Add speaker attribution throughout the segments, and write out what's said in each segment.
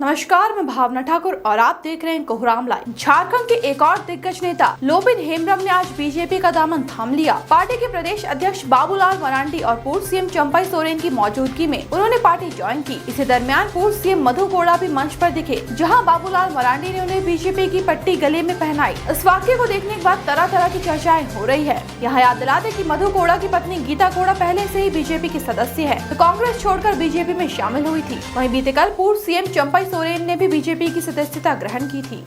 Speaker 1: नमस्कार, मैं भावना ठाकुर और आप देख रहे हैं कोहराम लाइव। झारखंड के एक और दिग्गज नेता लोबिन हेम्ब्रम ने आज बीजेपी का दामन थाम लिया। पार्टी के प्रदेश अध्यक्ष बाबूलाल मरांडी और पूर्व सीएम चंपई सोरेन की मौजूदगी में उन्होंने पार्टी ज्वाइन की। इसी दरमियान पूर्व सीएम मधु कोड़ा भी मंच पर दिखे, जहां बाबूलाल मरांडी ने उन्हें बीजेपी की पट्टी गले में पहनाई। इस वाक्य को देखने के बाद तरह तरह की चर्चाएं हो रही है। यहाँ याद दिला दें कि मधु कोड़ा की पत्नी गीता कोड़ा पहले से ही बीजेपी की सदस्य है, तो कांग्रेस छोड़कर बीजेपी में शामिल हुई थी। वहीं बीते कल पूर्व सीएम चंपई सोरेन ने भी बीजेपी की सदस्यता ग्रहण की थी।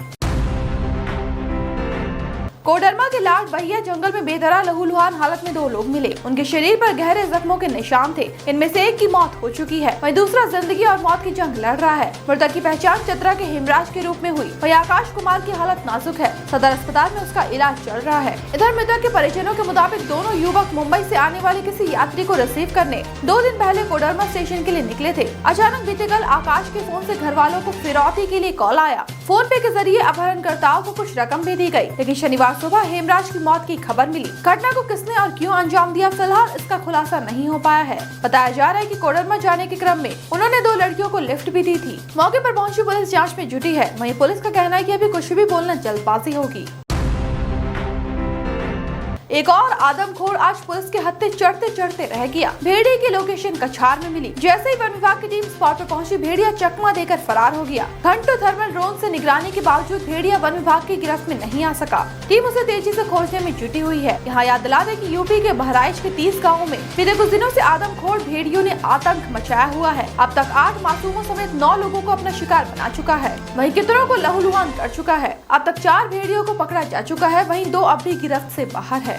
Speaker 1: कोडरमा के लाड बहिया जंगल में बेदरा लहूलुहान हालत में दो लोग मिले। उनके शरीर पर गहरे जख्मों के निशान थे। इनमें से एक की मौत हो चुकी है, वहीं दूसरा जिंदगी और मौत की जंग लड़ रहा है। मृतक की पहचान चतरा के हेमराज के रूप में हुई। वहीं आकाश कुमार की हालत नाजुक है। सदर अस्पताल में उसका इलाज चल रहा है। इधर मृतक के परिजनों के मुताबिक दोनों युवक मुंबई से आने वाले किसी यात्री को रिसीव करने 2 दिन पहले कोडरमा स्टेशन के लिए निकले थे। अचानक बीते कल आकाश के फोन से घर वालों को फिरौती के लिए कॉल आया। फोन पे के जरिए अपहरणकर्ताओं को कुछ रकम भी दी गई, लेकिन शनिवार सुबह हेमराज की मौत की खबर मिली। घटना को किसने और क्यों अंजाम दिया, फिलहाल इसका खुलासा नहीं हो पाया है। बताया जा रहा है कि कोडरमा जाने के क्रम में उन्होंने 2 लड़कियों को लिफ्ट भी दी थी। मौके पर पहुंची पुलिस जांच में जुटी है। वहीं पुलिस का कहना है कि अभी कुछ भी बोलना जल्दबाजी होगी। एक और आदमखोर आज पुलिस के हत्थे चढ़ते चढ़ते रह गया। भेड़िए की लोकेशन कछार में मिली। जैसे ही वन विभाग की टीम स्पॉट पर पहुंची, भेड़िया चकमा देकर फरार हो गया। घंटों थर्मल ड्रोन से निगरानी के बावजूद भेड़िया वन विभाग की गिरफ्त में नहीं आ सका। टीम उसे तेजी से खोजने में जुटी हुई है। यहाँ याद दिला दें कि यूपी के बहराइच के 30 गाँवों में बीते कुछ दिनों से आदमखोर भेड़ियों ने आतंक मचाया हुआ है। अब तक 8 मासूमों समेत 9 लोगों को अपना शिकार बना चुका है। वहीं कितनों को लहूलुहान कर चुका है। अब तक 4 भेड़ियों को पकड़ा जा चुका है, वहीं 2 अब भी गिरफ्त से बाहर है।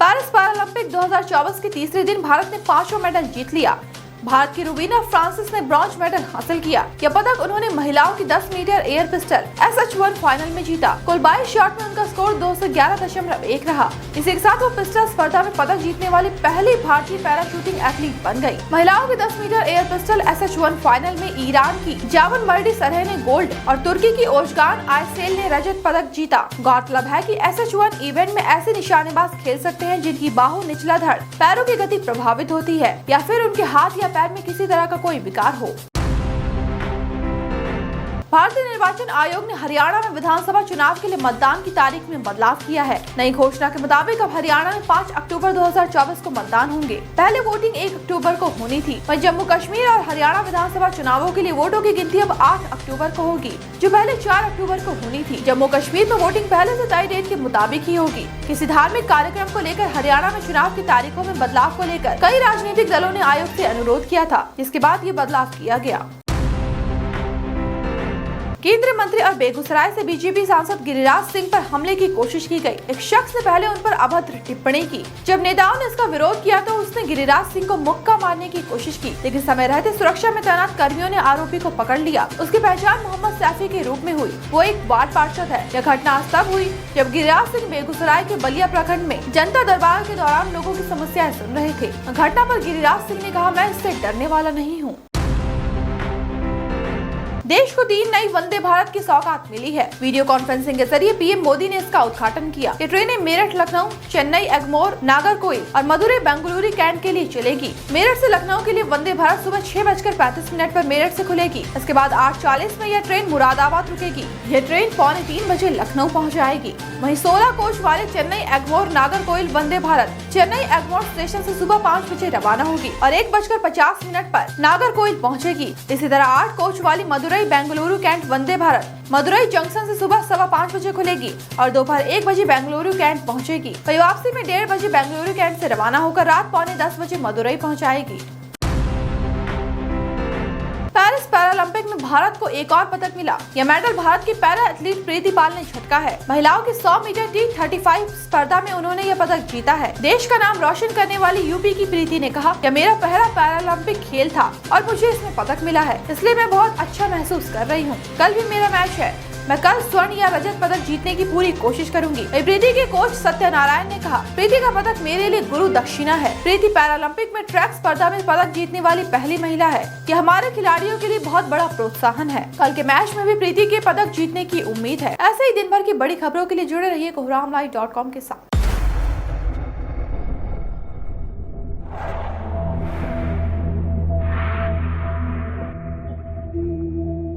Speaker 1: पेरिस पैरालंपिक 2024 के तीसरे दिन भारत ने 5वां मेडल जीत लिया। भारत की रुबीना फ्रांसिस ने ब्रॉन्ज मेडल हासिल किया। यह पदक उन्होंने महिलाओं की 10 metre air pistol SH1 final में जीता। कुल 22 शॉट में उनका स्कोर 211.1 रहा। इसी के साथ वो पिस्टल स्पर्धा में पदक जीतने वाली पहली भारतीय पैराशूटिंग एथलीट बन गई। महिलाओं की 10 metre air pistol SH1 final में ईरान की जावनमर्दी सरह ने गोल्ड और तुर्की की ओजगान आयसेल ने रजत पदक जीता। गौरतलब है कि SH1 इवेंट में ऐसे निशानेबाज खेल सकते हैं जिनकी बाहु, निचला धड़, पैरों की गति प्रभावित होती है या फिर उनके हाथ या पैर में किसी तरह का कोई विकार हो। भारतीय निर्वाचन आयोग ने हरियाणा में विधानसभा चुनाव के लिए मतदान की तारीख में बदलाव किया है। नई घोषणा के मुताबिक अब हरियाणा में 5 अक्टूबर 2024 को मतदान होंगे। पहले वोटिंग 1 अक्टूबर को होनी थी। वहीं जम्मू कश्मीर और हरियाणा विधानसभा चुनावों के लिए वोटों की गिनती अब 8 अक्टूबर को होगी, जो पहले 4 अक्टूबर को होनी थी। जम्मू कश्मीर में वोटिंग पहले से तय डेट के मुताबिक ही होगी। किसी धार्मिक कार्यक्रम को लेकर हरियाणा में चुनाव की तारीखों में बदलाव को लेकर कई राजनीतिक दलों ने आयोग से अनुरोध किया था, जिसके बाद ये बदलाव किया गया। केंद्रीय मंत्री और बेगूसराय से बीजेपी सांसद गिरिराज सिंह पर हमले की कोशिश की गई। एक शख्स ने पहले उन पर अभद्र टिप्पणी की। जब नेताओं ने इसका विरोध किया तो उसने गिरिराज सिंह को मुक्का मारने की कोशिश की, लेकिन समय रहते सुरक्षा में तैनात कर्मियों ने आरोपी को पकड़ लिया। उसकी पहचान मोहम्मद सैफी के रूप में हुई। वो एक वार्ड पार्षद है। यह घटना तब हुई जब गिरिराज सिंह बेगूसराय के बलिया प्रखंड में जनता दरबार के दौरान लोगों की समस्याएं सुन रहे थे। घटना पर गिरिराज सिंह ने कहा, मैं इससे डरने वाला नहीं हूँ। देश को 3 नई वंदे भारत की सौगात मिली है। वीडियो कॉन्फ्रेंसिंग के जरिए पीएम मोदी ने इसका उद्घाटन किया। ये ट्रेनें मेरठ, लखनऊ, चेन्नई, एगमोर, नागरकोइल और मदुरै बेंगलुरु कैंट के लिए चलेगी। मेरठ से लखनऊ के लिए वंदे भारत सुबह 6:35 पर मेरठ से खुलेगी। इसके बाद 8:40 में यह ट्रेन मुरादाबाद रुकेगी। यह ट्रेन 2:45 बजे लखनऊ पहुँच जाएगी। वहीं 16 कोच वाले चेन्नई, एगमोर, नागरकोइल वंदे भारत चेन्नई एगमोर स्टेशन से सुबह 5 बजे रवाना होगी और 1:50 पर नागरकोइल पहुँचेगी। इसी तरह 8 कोच वाली मदुरै बेंगलुरु कैंट वंदे भारत मदुरै जंक्शन से सुबह 5:15 बजे खुलेगी और दोपहर 1 बजे बेंगलुरु कैंट पहुंचेगी। वहीं वापसी में 1:30 बजे बेंगलुरु कैंट से रवाना होकर रात 9:45 बजे मदुरै पहुंचाएगी। पेरिस पैरालंपिक में भारत को एक और पदक मिला। यह मेडल भारत की पैरा एथलीट प्रीति पाल ने झटका है। महिलाओं की 100 मीटर T35 स्पर्धा में उन्होंने यह पदक जीता है। देश का नाम रोशन करने वाली यूपी की प्रीति ने कहा, यह मेरा पहला पैरालंपिक खेल था और मुझे इसमें पदक मिला है, इसलिए मैं बहुत अच्छा महसूस कर रही हूँ। कल भी मेरा मैच है। मैं कल स्वर्ण या रजत पदक जीतने की पूरी कोशिश करूंगी। प्रीति के कोच सत्यनारायण ने कहा, प्रीति का पदक मेरे लिए गुरु दक्षिणा है। प्रीति पैरालंपिक में ट्रैक स्पर्धा में पदक जीतने वाली पहली महिला है। यह हमारे खिलाड़ियों के लिए बहुत बड़ा प्रोत्साहन है। कल के मैच में भी प्रीति के पदक जीतने की उम्मीद है। ऐसे ही दिन भर की बड़ी खबरों के लिए जुड़े रहिए कोहरामलाइव.com के साथ।